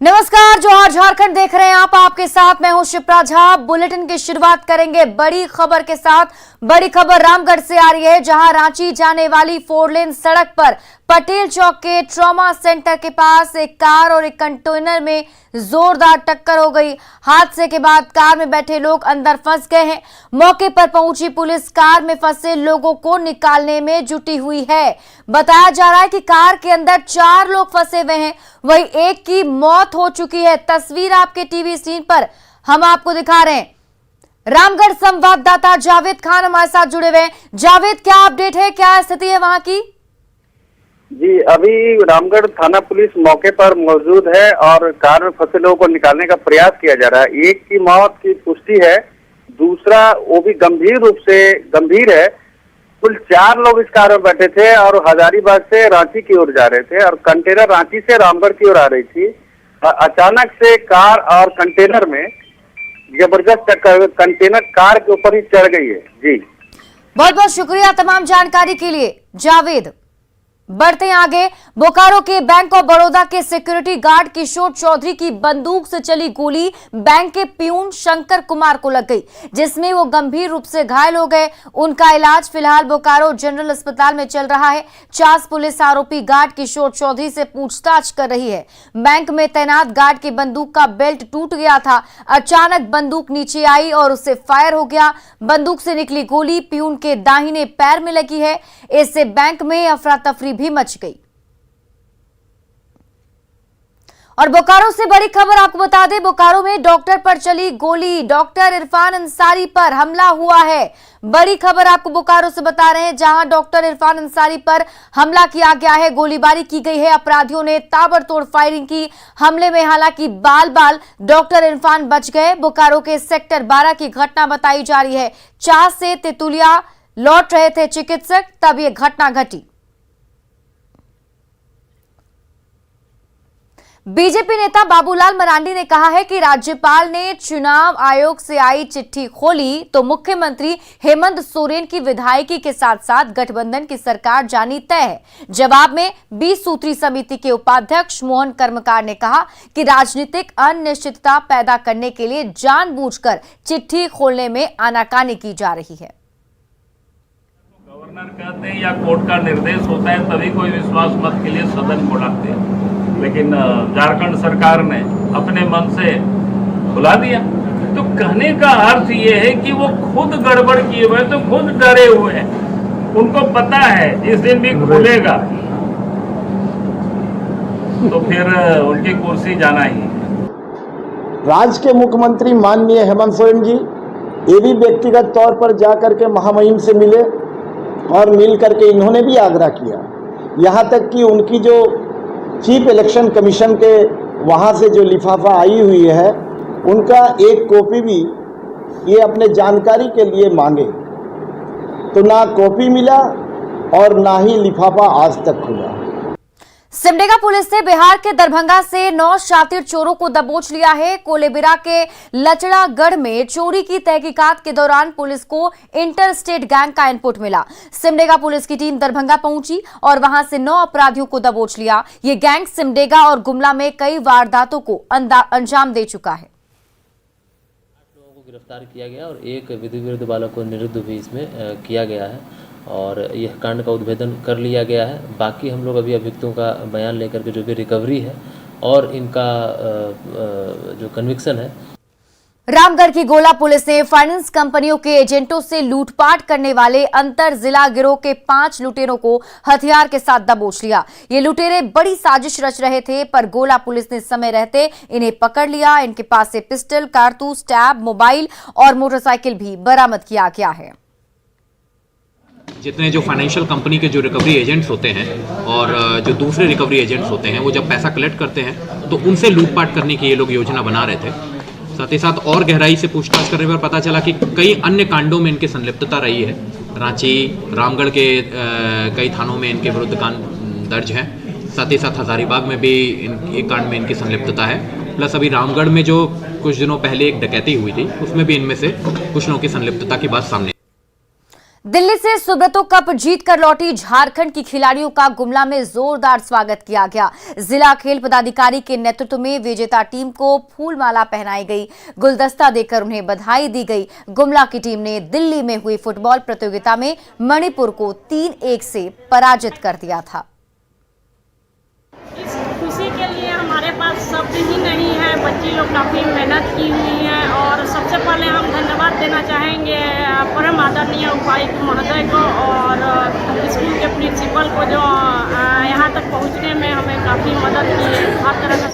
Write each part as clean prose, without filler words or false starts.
नमस्कार, जोहार झारखंड देख रहे हैं आप। आपके साथ मैं हूं शिप्रा झा। बुलेटिन की शुरुआत करेंगे बड़ी खबर के साथ। बड़ी खबर रामगढ़ से आ रही है, जहां रांची जाने वाली 4 लेन सड़क पर पटेल चौक के ट्रॉमा सेंटर के पास एक कार और एक कंटेनर में जोरदार टक्कर हो गई। हादसे के बाद कार में बैठे लोग अंदर फंस गए हैं। मौके पर पहुंची पुलिस कार में फंसे लोगों को निकालने में जुटी हुई है। बताया जा रहा है कि कार के अंदर 4 लोग फंसे हुए हैं, वही एक की मौत हो चुकी है। तस्वीर आपके टीवी स्क्रीन पर हम आपको दिखा रहे हैं। रामगढ़ संवाददाता जावेद खान हमारे साथ जुड़े हुए हैं। जावेद, क्या अपडेट है, क्या स्थिति है वहां की? जी, अभी रामगढ़ थाना पुलिस मौके पर मौजूद है और कार में फंसे लोगों को निकालने का प्रयास किया जा रहा है। एक की मौत की पुष्टि है, दूसरा वो भी गंभीर रूप से गंभीर है। कुल 4 लोग इस कार में बैठे थे और हजारीबाग से रांची की ओर जा रहे थे और कंटेनर रांची से रामगढ़ की ओर आ रही थी। अचानक से कार और कंटेनर में जबरदस्त टक्कर, कंटेनर कार के ऊपर ही चढ़ गई है। जी, बहुत बहुत शुक्रिया तमाम जानकारी के लिए जावेद। बढ़ते हैं आगे। बोकारो के बैंक ऑफ बड़ौदा के सिक्योरिटी गार्ड किशोर चौधरी की बंदूक से चली गोली बैंक के प्यून शंकर कुमार को लग गई, जिसमें वो गंभीर रूप से घायल हो गए। उनका इलाज फिलहाल बोकारो जनरल अस्पताल में चल रहा है। चास पुलिस आरोपी गार्ड किशोर चौधरी से पूछताछ कर रही है। बैंक में तैनात गार्ड की बंदूक का बेल्ट टूट गया था। अचानक बंदूक नीचे आई और उससे फायर हो गया। बंदूक से निकली गोली प्यून के दाहिने पैर में लगी है। इससे बैंक में अफरा तफरी भी मच गई। और बोकारो से बड़ी खबर आपको बता दें, बोकारो में डॉक्टर पर चली गोली, डॉक्टर इरफान अंसारी पर हमला हुआ है। बड़ी खबर आपको बोकारो से बता रहे हैं, जहां डॉक्टर इरफान अंसारी पर हमला किया गया है, गोलीबारी की गई है। अपराधियों ने ताबड़तोड़ फायरिंग की। हमले में हालांकि बाल डॉक्टर इरफान बच गए। बोकारो के सेक्टर 12 की घटना बताई जा रही है। चास से तेतुलिया लौट रहे थे चिकित्सक, तब यह घटना घटी। बीजेपी नेता बाबूलाल मरांडी ने कहा है कि राज्यपाल ने चुनाव आयोग से आई चिट्ठी खोली तो मुख्यमंत्री हेमंत सोरेन की विधायकी के साथ साथ गठबंधन की सरकार जानी तय है। जवाब में 20 सूत्री समिति के उपाध्यक्ष मोहन कर्मकार ने कहा कि राजनीतिक अनिश्चितता पैदा करने के लिए जानबूझकर चिट्ठी खोलने में आनाकानी की जा रही है। गवर्नर कहते हैं या कोर्ट का निर्देश होता है तभी कोई विश्वास मत के लिए सदन को डालते हैं, लेकिन झारखंड सरकार ने अपने मन से बुला दिया। तो कहने का अर्थ ये है कि वो खुद गड़बड़ किए हुए, तो खुद डरे हुए हैं। उनको पता है जिस दिन भी खुलेगा तो फिर उनकी कुर्सी जाना ही। राज्य के मुख्यमंत्री माननीय हेमंत सोरेन जी ये भी व्यक्तिगत तौर पर जाकर के महामहिम से मिले और मिल करके इन्होंने भी आग्रह किया, यहाँ तक कि उनकी जो चीफ इलेक्शन कमीशन के वहाँ से जो लिफाफा आई हुई है उनका एक कॉपी भी ये अपने जानकारी के लिए मांगे, तो ना कॉपी मिला और ना ही लिफाफा आज तक खुला। सिमडेगा पुलिस ने बिहार के दरभंगा से 9 शातिर चोरों को दबोच लिया है। कोलेबिरा के लचड़ागढ़ में चोरी की तहकीकात के दौरान पुलिस को इंटर स्टेट गैंग का इनपुट मिला। सिमडेगा पुलिस की टीम दरभंगा पहुंची और वहां से 9 अपराधियों को दबोच लिया। ये गैंग सिमडेगा और गुमला में कई वारदातों को अंजाम दे चुका है। 8 लोगों को गिरफ्तार किया गया और एक विधि विरुद्ध बालक को निरुद्ध भी इसमें किया गया है और यह कांड का उद्भेदन कर लिया गया है। बाकी हम लोग अभी अभियुक्तों का बयान लेकर के जो भी रिकवरी है और इनका जो कन्विक्शन है। रामगढ़ की गोला पुलिस ने फाइनेंस कंपनियों के एजेंटों से लूटपाट करने वाले अंतर जिला गिरोह के 5 लुटेरों को हथियार के साथ दबोच लिया। ये लुटेरे बड़ी साजिश रच रहे थे, पर गोला पुलिस ने समय रहते इन्हें पकड़ लिया। इनके पास से पिस्टल, कारतूस, टैब, मोबाइल और मोटरसाइकिल भी बरामद किया गया है। जितने जो फाइनेंशियल कंपनी के जो रिकवरी एजेंट्स होते हैं और जो दूसरे रिकवरी एजेंट्स होते हैं, वो जब पैसा कलेक्ट करते हैं तो उनसे लूटपाट करने की ये लोग योजना बना रहे थे। साथ ही साथ और गहराई से पूछताछ करने पर पता चला कि कई अन्य कांडों में इनकी संलिप्तता रही है। रांची, रामगढ़ के कई थानों में इनके विरुद्ध कांड दर्ज हैं। साथ ही साथ हजारीबाग में भी एक कांड में इनकी संलिप्तता है। प्लस अभी रामगढ़ में जो कुछ दिनों पहले एक डकैती हुई थी उसमें भी इनमें से कुछ लोगों की संलिप्तता की बात सामने। दिल्ली से सुब्रतो कप जीतकर लौटी झारखंड की खिलाड़ियों का गुमला में जोरदार स्वागत किया गया। जिला खेल पदाधिकारी के नेतृत्व में विजेता टीम को फूलमाला पहनाई गई, गुलदस्ता देकर उन्हें बधाई दी गई। गुमला की टीम ने दिल्ली में हुई फुटबॉल प्रतियोगिता में मणिपुर को 3-1 से पराजित कर दिया था। इस खुशी के लिए हमारे पास शब्द ही नहीं है। बच्ची लोग काफ़ी मेहनत की हुई है और सबसे पहले हम धन्यवाद देना चाहेंगे परम आदरणीय उपायुक्त महोदय को और स्कूल के प्रिंसिपल को, जो यहाँ तक पहुँचने में हमें काफ़ी मदद की है हर तरह का।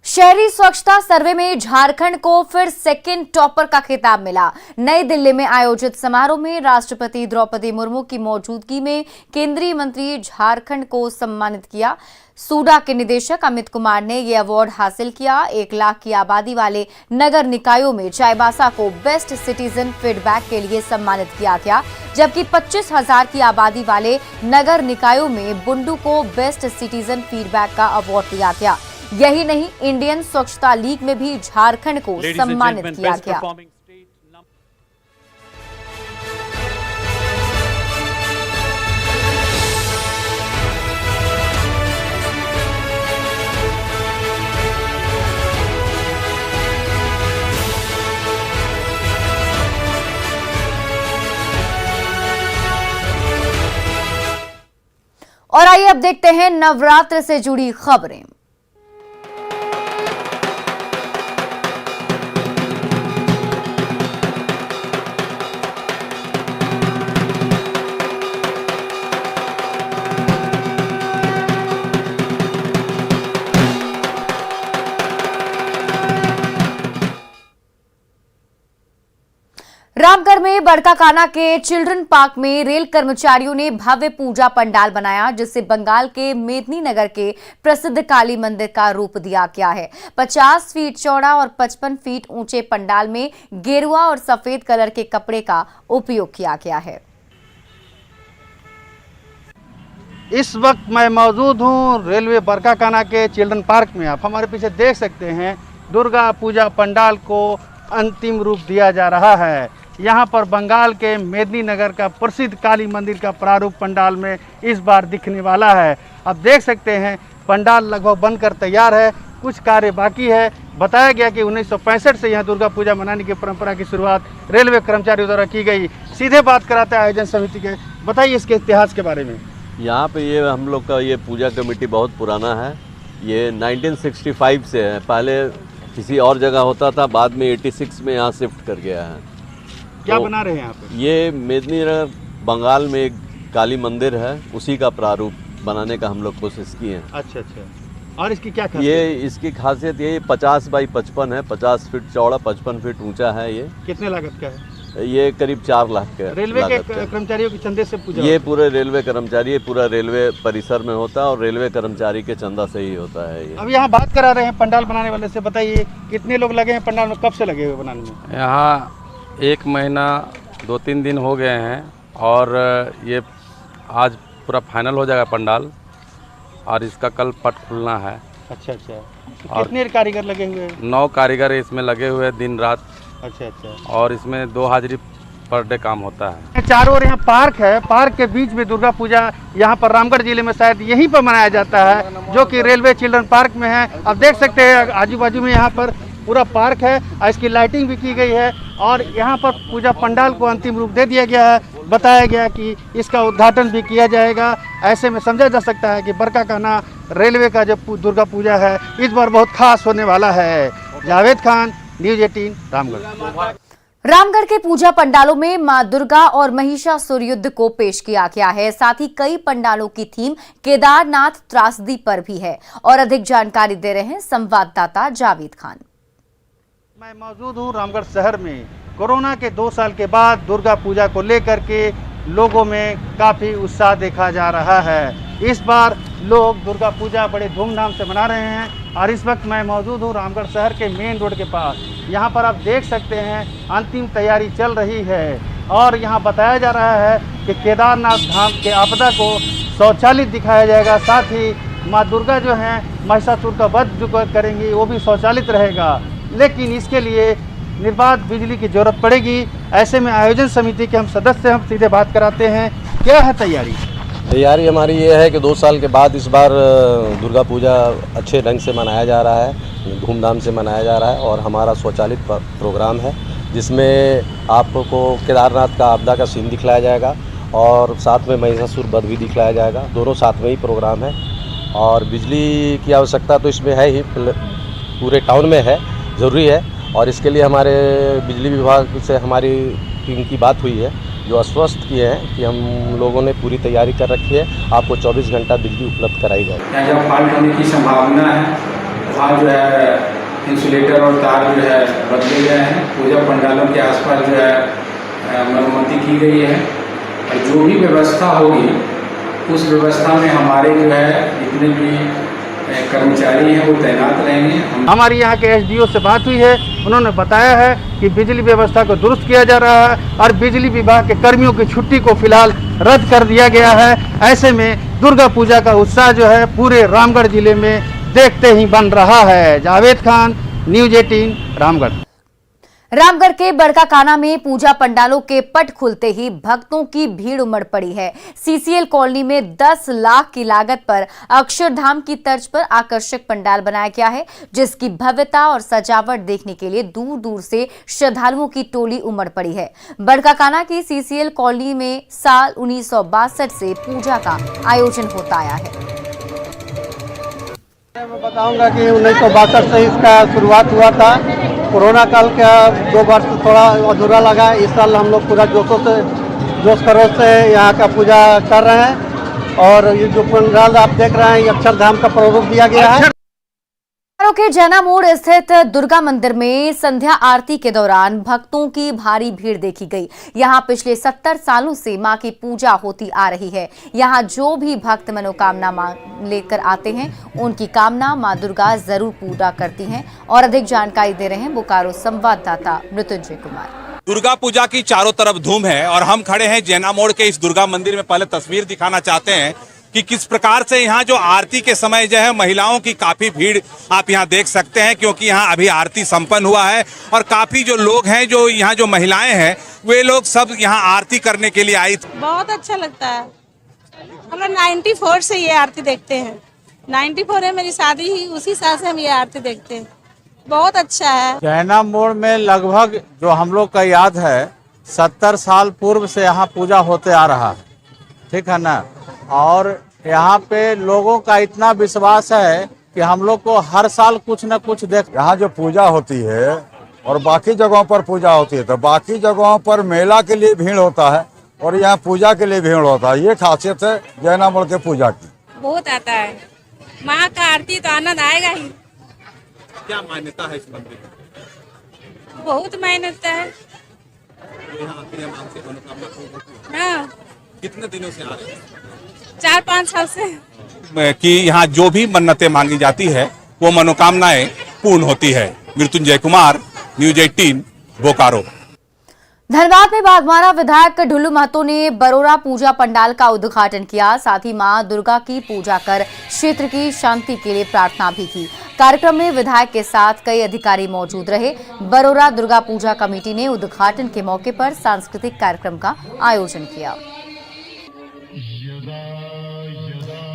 शहरी स्वच्छता सर्वे में झारखंड को फिर सेकंड टॉपर का खिताब मिला। नई दिल्ली में आयोजित समारोह में राष्ट्रपति द्रौपदी मुर्मू की मौजूदगी में केंद्रीय मंत्री झारखंड को सम्मानित किया। सूडा के निदेशक अमित कुमार ने यह अवार्ड हासिल किया। 1 लाख की आबादी वाले नगर निकायों में चाईबासा को बेस्ट सिटीजन फीडबैक के लिए सम्मानित किया गया, जबकि 25,000 की आबादी वाले नगर निकायों में बुंडू को बेस्ट सिटीजन फीडबैक का अवार्ड दिया गया। यही नहीं, इंडियन स्वच्छता लीग में भी झारखंड को सम्मानित किया गया। और आइए अब देखते हैं नवरात्र से जुड़ी खबरें। रामगढ़ में बड़काकाना के चिल्ड्रन पार्क में रेल कर्मचारियों ने भव्य पूजा पंडाल बनाया, जिससे बंगाल के मेदिनी नगर के प्रसिद्ध काली मंदिर का रूप दिया गया है। 50 फीट चौड़ा और 55 फीट ऊंचे पंडाल में गेरुआ और सफेद कलर के कपड़े का उपयोग किया गया है। इस वक्त मैं मौजूद हूं रेलवे बड़काकाना के चिल्ड्रन पार्क में। आप हमारे पीछे देख सकते हैं, दुर्गा पूजा पंडाल को अंतिम रूप दिया जा रहा है। यहाँ पर बंगाल के मेदिनी नगर का प्रसिद्ध काली मंदिर का प्रारूप पंडाल में इस बार दिखने वाला है। अब देख सकते हैं पंडाल लगभग बनकर तैयार है, कुछ कार्य बाकी है। बताया गया कि 1965 से यहाँ दुर्गा पूजा मनाने की परंपरा की शुरुआत रेलवे कर्मचारियों द्वारा की गई। सीधे बात कराते हैं आयोजन समिति के, बताइए इसके इतिहास के बारे में। यहाँ पे ये हम लोग का ये पूजा कमेटी बहुत पुराना है। ये 1965 से है। पहले किसी और जगह होता था, बाद में 86 में यहाँ शिफ्ट कर गया है। क्या बना रहे हैं यहाँ पे? ये मेदिनी नगर बंगाल में एक काली मंदिर है, उसी का प्रारूप बनाने का हम लोग कोशिश किए हैं। अच्छा अच्छा। और इसकी क्या खासियत? ये इसकी खासियत ये 50 बाई 55 है, 50 फीट चौड़ा 55 फीट ऊंचा है। ये कितने लागत का है? ये करीब 4 लाख का। रेलवे के कर्मचारियों के चंदे से पूजा? ये पूरे रेलवे कर्मचारी, पूरा रेलवे परिसर में होता है और रेलवे कर्मचारी के चंदा से ही होता है ये। अब यहाँ बात करा रहे हैं पंडाल बनाने वाले से, बताइए कितने लोग लगे हैं पंडाल में, कब से लगे हुए बनाने में? यहाँ 1 महीना 2-3 दिन हो गए हैं और ये आज पूरा फाइनल हो जाएगा पंडाल और इसका कल पट खुलना है। अच्छा अच्छा। तो कितने कारीगर लगे हुए हैं? 9 कारीगर इसमें लगे हुए हैं दिन रात। अच्छा अच्छा। और इसमें 2 हाजिरी पर डे काम होता है। चारों ओर यहाँ पार्क है, पार्क के बीच में दुर्गा पूजा यहाँ पर रामगढ़ जिले में शायद यहीं पर मनाया जाता है, जो कि रेलवे चिल्ड्रन पार्क में है। अब देख सकते हैं आजू बाजू में यहाँ पर पूरा पार्क है और इसकी लाइटिंग भी की गई है और यहाँ पर पूजा पंडाल को अंतिम रूप दे दिया गया है। बताया गया कि इसका उद्घाटन भी किया जाएगा। ऐसे में समझा जा सकता है कि बड़काकाना रेलवे का जो दुर्गा पूजा है इस बार बहुत खास होने वाला है। जावेद खान, न्यूज़ 18 रामगढ़। रामगढ़ के पूजा पंडालों में मां दुर्गा और महिषासुर युद्ध को पेश किया गया है। साथ ही कई पंडालों की थीम केदारनाथ त्रासदी पर भी है। और अधिक जानकारी दे रहे हैं संवाददाता जावेद खान। मैं मौजूद हूँ रामगढ़ शहर में। कोरोना के 2 साल के बाद दुर्गा पूजा को लेकर के लोगों में काफ़ी उत्साह देखा जा रहा है। इस बार लोग दुर्गा पूजा बड़े धूमधाम से मना रहे हैं और इस वक्त मैं मौजूद हूँ रामगढ़ शहर के मेन रोड के पास। यहाँ पर आप देख सकते हैं अंतिम तैयारी चल रही है और यहाँ बताया जा रहा है कि केदारनाथ धाम के आपदा को शौचालित दिखाया जाएगा। साथ ही माँ दुर्गा जो हैं महिषासुर का वध जो करेंगी वो भी शौचालित रहेगा। लेकिन इसके लिए निर्बाध बिजली की जरूरत पड़ेगी। ऐसे में आयोजन समिति के हम सदस्य हम सीधे बात कराते हैं, क्या है तैयारी हमारी ये है कि 2 साल के बाद इस बार दुर्गा पूजा अच्छे ढंग से मनाया जा रहा है, धूमधाम से मनाया जा रहा है और हमारा स्वचालित प्रोग्राम है जिसमें आपको केदारनाथ का आपदा का सीन दिखलाया जाएगा और साथ में महिषासुर वध भी दिखलाया जाएगा। दोनों साथ में ही प्रोग्राम है और बिजली की आवश्यकता तो इसमें है ही, पूरे टाउन में है, ज़रूरी है और इसके लिए हमारे बिजली विभाग से हमारी टीम की बात हुई है जो आश्वस्त किए हैं कि हम लोगों ने पूरी तैयारी कर रखी है, आपको 24 घंटा बिजली उपलब्ध कराई जाएगी। यहाँ जब फॉल्ट होने की संभावना है वहाँ जो है इंसुलेटर और तार जो है बदले गए हैं, पूजा पंडालों के आसपास जो है मरम्मती की गई है और जो भी व्यवस्था होगी उस व्यवस्था में हमारे जो है जितने भी कर्मचारी हैं वो तैनात रहेंगे। हमारी यहाँ के एसडीओ से बात हुई है, उन्होंने बताया है कि बिजली व्यवस्था को दुरुस्त किया जा रहा है और बिजली विभाग के कर्मियों की छुट्टी को फिलहाल रद्द कर दिया गया है। ऐसे में दुर्गा पूजा का उत्साह जो है पूरे रामगढ़ जिले में देखते ही बन रहा है। जावेद खान, न्यूज़ 18, रामगढ़। रामगढ़ के बड़का काना में पूजा पंडालों के पट खुलते ही भक्तों की भीड़ उमड़ पड़ी है। सीसीएल कॉलोनी में 10 लाख की लागत पर अक्षरधाम की तर्ज पर आकर्षक पंडाल बनाया गया है जिसकी भव्यता और सजावट देखने के लिए दूर दूर से श्रद्धालुओं की टोली उमड़ पड़ी है। बड़का काना की सीसीएल कॉलोनी में साल 1962 से पूजा का आयोजन होता आया है। मैं बताऊंगा कि 1962 से इसका शुरुआत हुआ था। कोरोना काल का 2 वर्ष थोड़ा अधूरा लगा। इस साल हम लोग पूरा जोश खरोश से यहाँ का पूजा कर रहे हैं और ये जो पंडाल आप देख रहे हैं ये अक्षरधाम का प्रारूप दिया गया है। के जैना मोड़ स्थित दुर्गा मंदिर में संध्या आरती के दौरान भक्तों की भारी भीड़ देखी गई। यहां पिछले 70 सालों से मां की पूजा होती आ रही है। यहां जो भी भक्त मनोकामना लेकर आते हैं उनकी कामना मां दुर्गा जरूर पूरा करती हैं। और अधिक जानकारी दे रहे हैं बोकारो संवाददाता मृत्युंजय कुमार। दुर्गा पूजा की चारों तरफ धूम है और हम खड़े हैं जैना मोड़ के इस दुर्गा मंदिर में। पहले तस्वीर दिखाना चाहते हैं कि किस प्रकार से यहाँ जो आरती के समय जो है महिलाओं की काफी भीड़ आप यहाँ देख सकते हैं क्योंकि यहाँ अभी आरती संपन्न हुआ है और काफी जो लोग हैं जो यहाँ जो महिलाएं हैं वे लोग सब यहाँ आरती करने के लिए आई। बहुत अच्छा लगता है। हम लोग 94 से ये आरती देखते हैं। 94 है मेरी शादी ही, उसी साल से हम ये आरती देखते हैं। बहुत अच्छा है। जैना मोड़ में लगभग जो हम लोग का याद है 70 साल पूर्व से यहाँ पूजा होते आ रहा है, ठीक है ना। और यहाँ पे लोगों का इतना विश्वास है कि हम लोग को हर साल कुछ न कुछ यहाँ जो पूजा होती है और बाकी जगहों पर पूजा होती है तो बाकी जगहों पर मेला के लिए भीड़ होता है और यहाँ पूजा के लिए भीड़ होता है। ये खासियत है जैना मोड़ के पूजा की। बहुत आता है माँ का आरती तो आनंद आएगा ही। क्या मान्यता है इस मंदिर की? बहुत मान्यता है। हाँ। कितने दिनों से आ रहे हैं? 4-5 साल से। कि यहाँ जो भी मन्नतें मांगी जाती है वो मनोकामनाएं पूर्ण होती है। मृत्युंजय कुमार, न्यूज़ 18, बोकारो। धनबाद में बाघमारा विधायक ढुल्लू महतो ने बरोरा पूजा पंडाल का उद्घाटन किया। साथ ही मां दुर्गा की पूजा कर क्षेत्र की शांति के लिए प्रार्थना भी की। कार्यक्रम में विधायक के साथ कई अधिकारी मौजूद रहे। बरोरा दुर्गा पूजा कमेटी ने उद्घाटन के मौके पर सांस्कृतिक कार्यक्रम का आयोजन किया।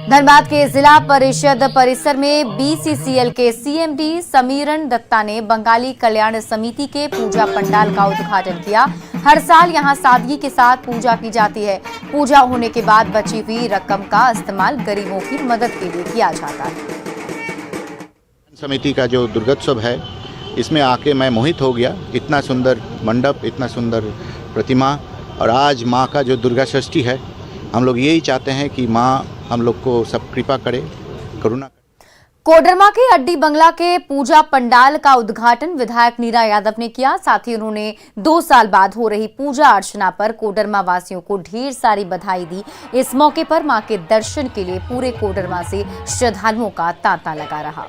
धनबाद के जिला परिषद परिसर में बीसीसीएल के सीएमडी समीरन दत्ता ने बंगाली कल्याण समिति के पूजा पंडाल का उद्घाटन किया। हर साल यहां सादगी के साथ पूजा की जाती है। पूजा होने के बाद बची हुई रकम का इस्तेमाल गरीबों की मदद के लिए किया जाता है। समिति का जो दुर्गोत्सव है इसमें आके मैं मोहित हो गया। इतना सुंदर मंडप, इतना सुंदर प्रतिमा और आज माँ का जो दुर्गा षष्ठी है, हम लोग यही चाहते हैं कि माँ हम लोग को सब कृपा करे, करुणा करे। कोडरमा के अड्डी बंगला के पूजा पंडाल का उद्घाटन विधायक नीरा यादव ने किया। साथ ही उन्होंने 2 साल बाद हो रही पूजा अर्चना पर कोडरमा वासियों को ढेर सारी बधाई दी। इस मौके पर मां के दर्शन के लिए पूरे कोडरमा से श्रद्धालुओं का तांता लगा रहा।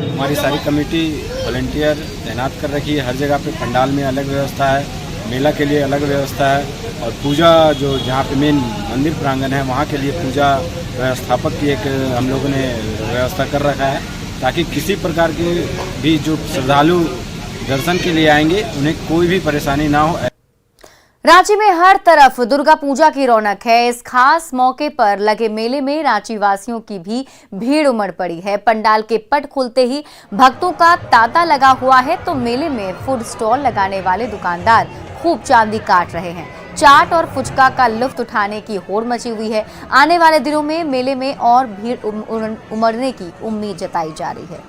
हमारी सारी कमेटी वॉलंटियर तैनात कर रखी है। हर जगह पे पंडाल में अलग व्यवस्था है मेला के लिए अलग व्यवस्था है और पूजा जो जहाँ पे मेन मंदिर प्रांगण है वहाँ के लिए पूजा व्यवस्थापक की एक हम लोगों ने व्यवस्था कर रखा है, ताकि किसी प्रकार के भी जो श्रद्धालु दर्शन के लिए आएंगे उन्हें कोई भी परेशानी ना हो। रांची में हर तरफ दुर्गा पूजा की रौनक है। इस खास मौके पर लगे मेले में रांची वासियों की भी भीड़ उमड़ पड़ी है। पंडाल के पट खुलते ही भक्तों का तांता लगा हुआ है, तो मेले में फूड स्टॉल लगाने वाले दुकानदार खूब चांदी काट रहे हैं। चाट और फुचका का लुत्फ उठाने की होड़ मची हुई है। आने वाले दिनों में मेले में और भीड़ उमड़ने की उम्मीद जताई जा रही है।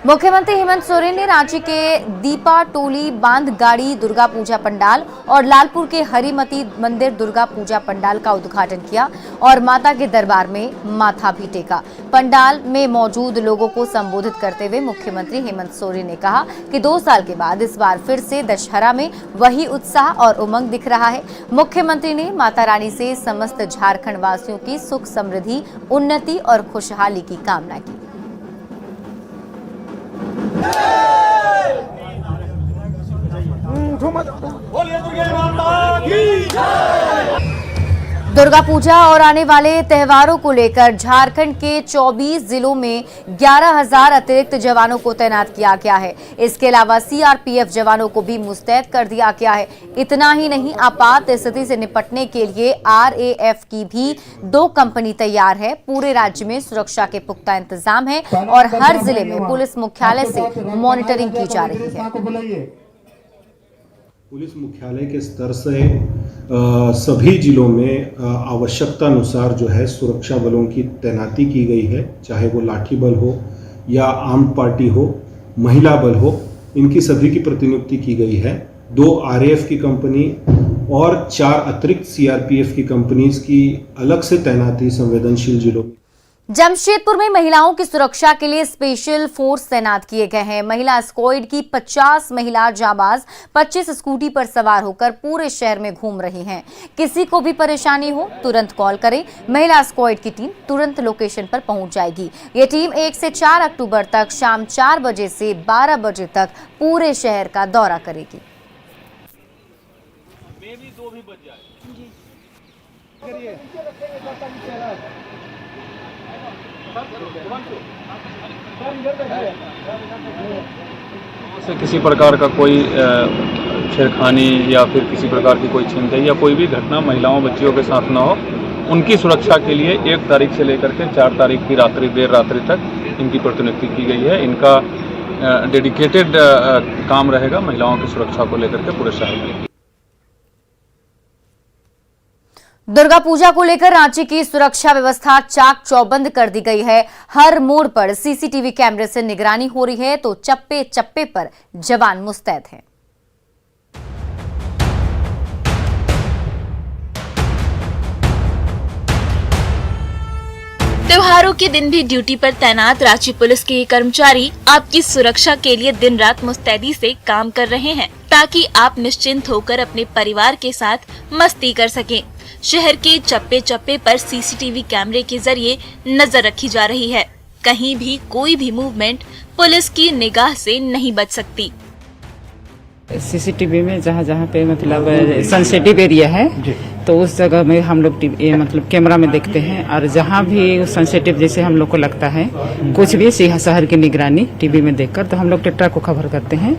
मुख्यमंत्री हेमंत सोरेन ने रांची के दीपा टोली बांधगाड़ी दुर्गा पूजा पंडाल और लालपुर के हरिमती मंदिर दुर्गा पूजा पंडाल का उद्घाटन किया और माता के दरबार में माथा भी टेका। पंडाल में मौजूद लोगों को संबोधित करते हुए मुख्यमंत्री हेमंत सोरेन ने कहा कि 2 साल के बाद इस बार फिर से दशहरा में वही उत्साह और उमंग दिख रहा है। मुख्यमंत्री ने माता रानी से समस्त झारखंड वासियों की सुख समृद्धि, उन्नति और खुशहाली की कामना की। दुर्गा पूजा और आने वाले त्योहारों को लेकर झारखंड के 24 जिलों में 11,000 अतिरिक्त जवानों को तैनात किया गया है। इसके अलावा सीआरपीएफ जवानों को भी मुस्तैद कर दिया गया है। इतना ही नहीं, आपात स्थिति से निपटने के लिए आरएएफ की भी 2 कंपनी तैयार है। पूरे राज्य में सुरक्षा के पुख्ता इंतजाम है और हर जिले में पुलिस मुख्यालय से मॉनिटरिंग की जा रही है। पुलिस मुख्यालय के स्तर से सभी जिलों में आवश्यकता अनुसार जो है सुरक्षा बलों की तैनाती की गई है, चाहे वो लाठी बल हो या आर्म्ड पार्टी हो, महिला बल हो, इनकी सभी की प्रतिनियुक्ति की गई है। 2 आरएएफ की कंपनी और 4 अतिरिक्त सीआरपीएफ की कंपनीज की अलग से तैनाती संवेदनशील जिलों में। जमशेदपुर में महिलाओं की सुरक्षा के लिए स्पेशल फोर्स तैनात किए गए हैं। महिला स्क्वाड की 50 महिला जाबाज 25 स्कूटी पर सवार होकर पूरे शहर में घूम रही हैं। किसी को भी परेशानी हो तुरंत कॉल करें, महिला स्क्वाड की टीम तुरंत लोकेशन पर पहुंच जाएगी। ये टीम 1 से 4 अक्टूबर तक शाम 4 बजे से 12 बजे तक पूरे शहर का दौरा करेगी। से किसी प्रकार का कोई छेड़खानी या फिर किसी प्रकार की कोई छिनतई या कोई भी घटना महिलाओं बच्चियों के साथ न हो, उनकी सुरक्षा के लिए 1 तारीख से लेकर के 4 तारीख की रात्रि देर रात्रि तक इनकी प्रतिनियुक्ति की गई है। इनका डेडिकेटेड काम रहेगा महिलाओं की सुरक्षा को लेकर के पूरे शहर में। दुर्गा पूजा को लेकर रांची की सुरक्षा व्यवस्था चाक चौबंद कर दी गई है। हर मोड़ पर सीसीटीवी कैमरे से निगरानी हो रही है, तो चप्पे चप्पे पर जवान मुस्तैद हैं। त्योहारों के दिन भी ड्यूटी पर तैनात रांची पुलिस के ये कर्मचारी आपकी सुरक्षा के लिए दिन रात मुस्तैदी से काम कर रहे हैं, ताकि आप निश्चिंत होकर अपने परिवार के साथ मस्ती कर सकें। शहर के चप्पे चप्पे पर सीसीटीवी कैमरे के जरिए नजर रखी जा रही है। कहीं भी कोई भी मूवमेंट पुलिस की निगाह से नहीं बच सकती। सीसीटीवी में जहाँ पे मतलब सेंसिटिव एरिया है तो उस जगह में हम लोग मतलब कैमरा में देखते हैं, और जहाँ भी सेंसिटिव जैसे हम लोग को लगता है कुछ भी शहर की निगरानी टीवी में देखकर, तो हम लोग टेट्रा को खबर करते हैं।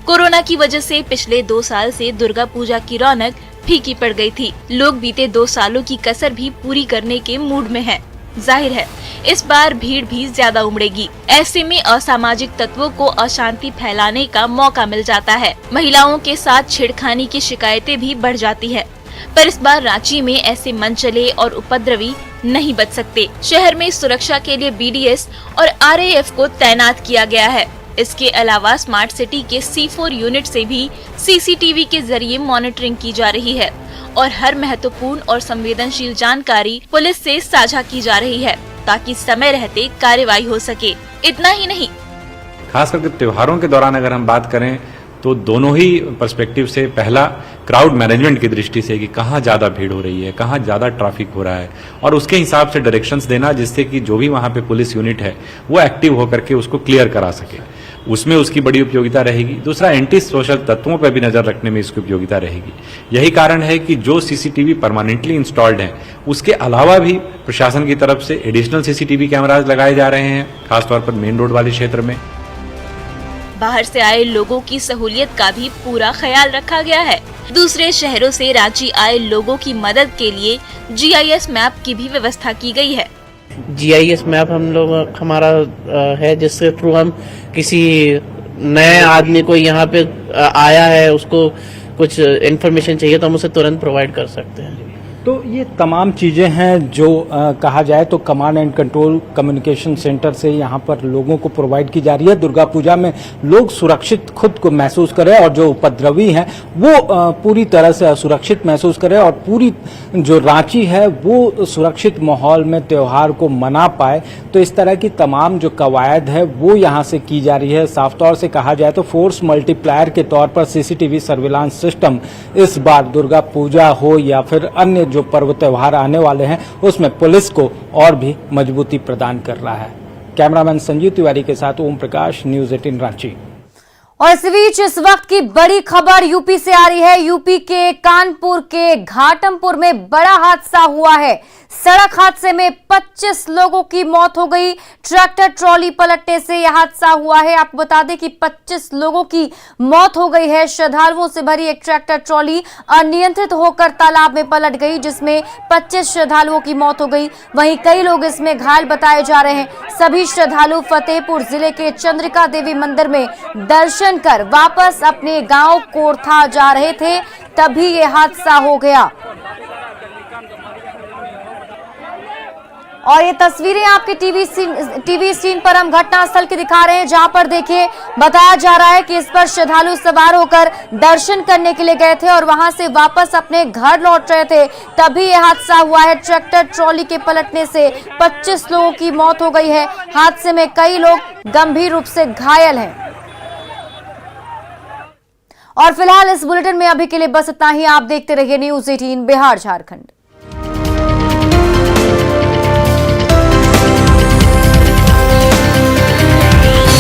कोरोना की वजह से पिछले 2 साल से दुर्गा पूजा की रौनक फीकी पड़ गई थी। लोग बीते 2 सालों की कसर भी पूरी करने के मूड में हैं। जाहिर है इस बार भीड़ भी ज्यादा उमड़ेगी। ऐसे में असामाजिक तत्वों को अशांति फैलाने का मौका मिल जाता है। महिलाओं के साथ छेड़खानी की शिकायतें भी बढ़ जाती है। पर इस बार रांची में ऐसे मनचले और उपद्रवी नहीं बच सकते। शहर में सुरक्षा के लिए बीडीएस और आरएएफ को तैनात किया गया है। इसके अलावा स्मार्ट सिटी के C4 यूनिट से भी सीसीटीवी के जरिए मॉनिटरिंग की जा रही है और हर महत्वपूर्ण और संवेदनशील जानकारी पुलिस से साझा की जा रही है, ताकि समय रहते कार्रवाई हो सके। इतना ही नहीं, खास करके त्योहारों के दौरान अगर हम बात करें तो दोनों ही पर्सपेक्टिव से, पहला क्राउड मैनेजमेंट की दृष्टि से कि कहाँ ज़्यादा भीड़ हो रही है, कहाँ ज़्यादा ट्रैफिक हो रहा है, और उसके हिसाब से डायरेक्शंस देना, जिससे कि जो भी वहाँ पे पुलिस यूनिट है वो एक्टिव होकर के उसको क्लियर करा सके। उसमें उसकी बड़ी उपयोगिता रहेगी। दूसरा, एंटी सोशल तत्वों पर भी नज़र रखने में इसकी उपयोगिता रहेगी। यही कारण है कि जो सीसीटीवी परमानेंटली इंस्टॉल्ड हैं, उसके अलावा भी प्रशासन की तरफ से एडिशनल सीसीटीवी कैमराज लगाए जा रहे हैं, खासतौर पर मेन रोड वाले क्षेत्र में। बाहर से आए लोगों की सहूलियत का भी पूरा ख्याल रखा गया है। दूसरे शहरों से रांची आए लोगों की मदद के लिए GIS मैप की भी व्यवस्था की गई है। GIS मैप हमारा है, जिसके थ्रू हम किसी नए आदमी को यहाँ पे आया है, उसको कुछ इन्फॉर्मेशन चाहिए तो हम उसे तुरंत प्रोवाइड कर सकते हैं। तो ये तमाम चीज़ें हैं जो कहा जाए तो command and control communication centre से यहाँ पर लोगों को प्रोवाइड की जा रही है। दुर्गा पूजा में लोग सुरक्षित खुद को महसूस करें और जो उपद्रवी हैं वो पूरी तरह से असुरक्षित महसूस करें, और पूरी जो रांची है वो सुरक्षित माहौल में त्यौहार को मना पाए। तो इस तरह की तमाम जो कवायद है वो यहाँ से की जा रही है। साफ तौर से कहा जाए तो फोर्स मल्टीप्लायर के तौर पर CCTV सर्विलांस सिस्टम इस बार दुर्गा पूजा हो या फिर अन्य जो पर्व त्योहार आने वाले हैं उसमें पुलिस को और भी मजबूती प्रदान कर रहा है। कैमरामैन संजीव तिवारी के साथ ओम प्रकाश, न्यूज़ 18 रांची। और इस बीच इस वक्त की बड़ी खबर यूपी से आ रही है। यूपी के कानपुर के घाटमपुर में बड़ा हादसा हुआ है। सड़क हादसे में 25 लोगों की मौत हो गई। ट्रैक्टर ट्रॉली पलटने से यह हादसा हुआ है। आपको बता दें कि 25 लोगों की मौत हो गई है। श्रद्धालुओं से भरी एक ट्रैक्टर ट्रॉली अनियंत्रित होकर तालाब में पलट गई, जिसमें 25 श्रद्धालुओं की मौत हो गई। वहीं कई लोग इसमें घायल बताए जा रहे हैं। सभी श्रद्धालु फतेहपुर जिले के चंद्रिका देवी मंदिर में दर्शन कर वापस अपने गांव कोरथा जा रहे थे, तभी ये हादसा हो गया। और ये तस्वीरें आपके टीवी स्क्रीन पर हम घटनास्थल की दिखा रहे हैं, जहां पर देखिए बताया जा रहा है कि इस पर श्रद्धालु सवार होकर दर्शन करने के लिए गए थे और वहां से वापस अपने घर लौट रहे थे, तभी ये हादसा हुआ है। ट्रैक्टर ट्रॉली के पलटने से 25 लोगों की मौत हो गई है। हादसे में कई लोग गंभीर रूप से घायल हैं। और फिलहाल इस बुलेटिन में अभी के लिए बस इतना ही। आप देखते रहिए न्यूज़ 18 बिहार झारखंड।